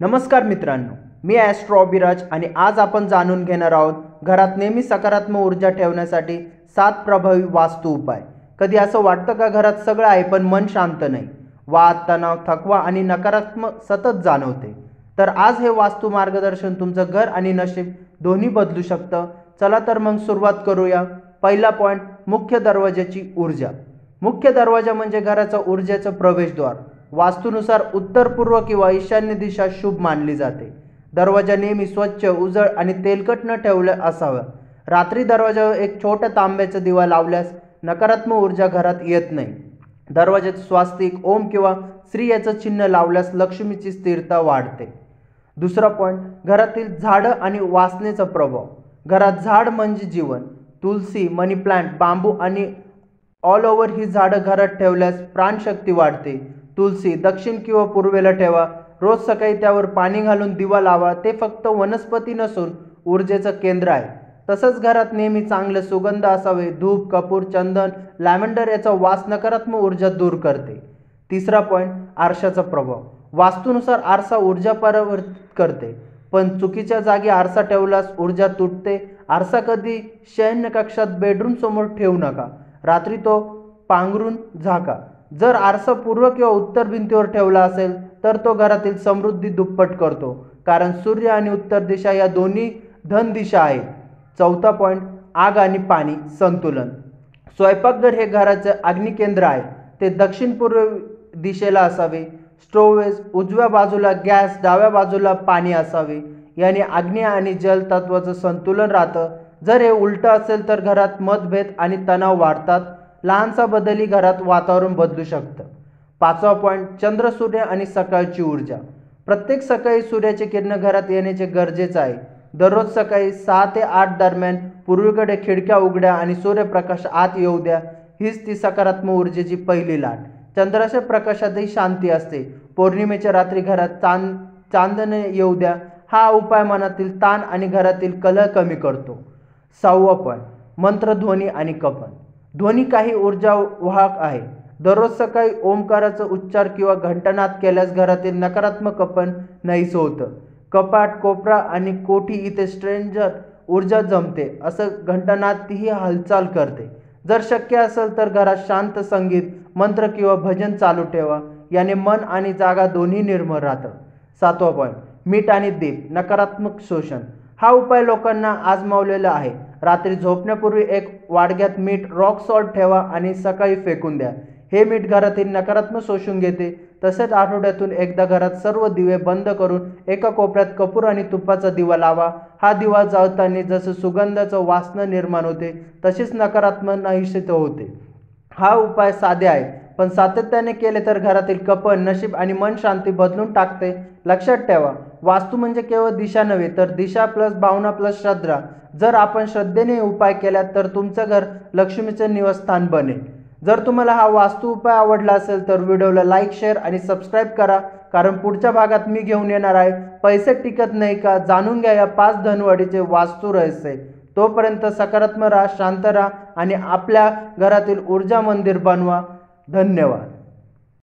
नमस्कार मित्रांनो, मी ॲस्ट्रो अभिराज आणि आज आपण जाणून घेणार आहोत घरात नेहमी सकारात्मक ऊर्जा ठेवण्यासाठी 7 प्रभावी वास्तू उपाय। कधी असं वाटतं का घरात सगळं आहे पण मन शांत नाही, वाद, तणाव, थकवा आणि नकारात्मक सतत जाणवते। तर आज हे वास्तू मार्गदर्शन तुमचं घर आणि नशीब दोन्ही बदलू शकतं। चला तर मग सुरुवात करूया। पहिला पॉइंट, मुख्य दरवाजाची ऊर्जा। मुख्य दरवाजा म्हणजे घराचा ऊर्जेचं प्रवेशद्वार। वास्तुनुसार उत्तर, पूर्व किंवा ईशान्य दिशा शुभ मानली जाते। दरवाजा नेहमी स्वच्छ, उजळ आणि तेलकट न ठेवला असावा। रात्री दरवाजावर एक छोटा तांब्याचा दिवा लावल्यास नकारात्मक ऊर्जा घरात येत नाही। दरवाजात स्वास्तिक, ओम किंवा श्री याचं चिन्ह लावल्यास लक्ष्मीची स्थिरता वाढते। दुसरा पॉइंट, घरातील झाडं आणि वासनेचा प्रभाव। घरात झाड म्हणजे जीवन। तुलसी, मनी प्लांट, बांबू आणि ऑल ओव्हर ही झाडं घरात ठेवल्यास प्राणशक्ती वाढते। तुलसी दक्षिण किंवा पूर्वेला ठेवा। रोज सकाळी त्यावर पाणी घालून दिवा लावा। ते फक्त वनस्पती नसून ऊर्जेचं केंद्र आहे। तसंच घरात नेहमी चांगले सुगंध असावे। धूप, कपूर, चंदन, लॅव्हेंडर याचा वास नकारात्मक ऊर्जा दूर करते। तिसरा पॉइंट, आरशाचा प्रभाव। वास्तुनुसार आरसा ऊर्जा परावर्तित करते, पण चुकीच्या जागी आरसा ठेवल्यास ऊर्जा तुटते। आरसा कधी शयन कक्षात, बेडरूम समोर ठेवू नका। रात्री तो पांघरून झाका। जर आरसा पूर्व किंवा उत्तर भिंतीवर ठेवला असेल तर तो घरातील समृद्धी दुप्पट करतो, कारण सूर्य आणि उत्तर दिशा या दोन्ही धन दिशा आहेत। चौथा पॉइंट, आग आणि पाणी संतुलन। स्वयंपाकघर हे घराचे अग्निकेंद्र आहे। ते दक्षिण पूर्व दिशेला असावे। स्टोव्हवेज उजव्या बाजूला, गॅस डाव्या बाजूला पाणी असावे। याने अग्नी आणि जल तत्वाचं संतुलन राहतं। जर हे उलटं असेल तर घरात मतभेद आणि तणाव वाढतात। लहानसा बदलही घरात वातावरण बदलू शकतं। पाचवा पॉइंट, चंद्र, सूर्य आणि सकाळची ऊर्जा। प्रत्येक सकाळी सूर्याची किरण घरात येण्याचे गरजेचं आहे। दररोज सकाळी 6 ते 8 दरम्यान पूर्वेकडे खिडक्या उघड्या आणि सूर्यप्रकाश आत येऊ द्या। हीच ती सकारात्मक ऊर्जेची पहिली लाट। चंद्राच्या प्रकाशातही शांती असते। पौर्णिमेच्या रात्री घरात चांदणे येऊ द्या। हा उपाय मनातील ताण आणि घरातील कलह कमी करतो। 6वा पॉइंट, मंत्र, ध्वनी आणि कपन। ध्वनी काही ऊर्जा वाहक आहे। दररोज सकाळी ओमकाराचा उच्चार किंवा घंटानाद केल्यास घरातील नकारात्मक कपन नाहीसं होतं। कपाट, कोपरा आणि कोठी इथे स्ट्रेंजर ऊर्जा जमते असं घंटानाद तीही हालचाल करते। जर शक्य असेल तर घरात शांत संगीत, मंत्र किंवा भजन चालू ठेवा। याने मन आणि जागा दोन्ही निर्मळ राहतं। 7वा पॉइंट, मीठ आणि दीप, नकारात्मक शोषण। हा उपाय लोकांना आजमावलेला आहे। रात्री झोपण्यापूर्वी एक वाडग्यात मीठ, रॉक सॉल्ट ठेवा आणि सकाळी फेकून द्या। हे मीठ घरातील नकारात्मक शोषून घेते। तसेच आठवड्यातून एकदा घरात सर्व दिवे बंद करून एका कोपऱ्यात कपूर आणि तुपाचा दिवा लावा। हा दिवा जाळताना जसं सुगंधाचं वासना निर्माण होते, तशीच नकारात्मक नाहीशी होते। हा उपाय साधे आहे, पण सातत्याने केले तर घरातील कपन, नशीब आणि मन शांती बदलून टाकते। लक्षात ठेवा, वास्तू म्हणजे केवळ दिशा नव्हे, तर दिशा प्लस भावना प्लस श्रद्धा। जर आपण श्रद्धेने उपाय केला तर तुमचं घर लक्ष्मीचे निवासस्थान बनेल। जर तुम्हाला हा वास्तू उपाय आवडला असेल तर व्हिडिओला लाईक, शेअर आणि सबस्क्राईब करा, कारण पुढच्या भागात मी घेऊन येणार आहे पैसे टिकत नाही का, जाणून घ्या या 5 धनवाढीचे वास्तू रहस्य। तोपर्यंत सकारात्मक राहा, शांत राहा आणि आपल्या घरातील ऊर्जा मंदिर बनवा। धन्यवाद।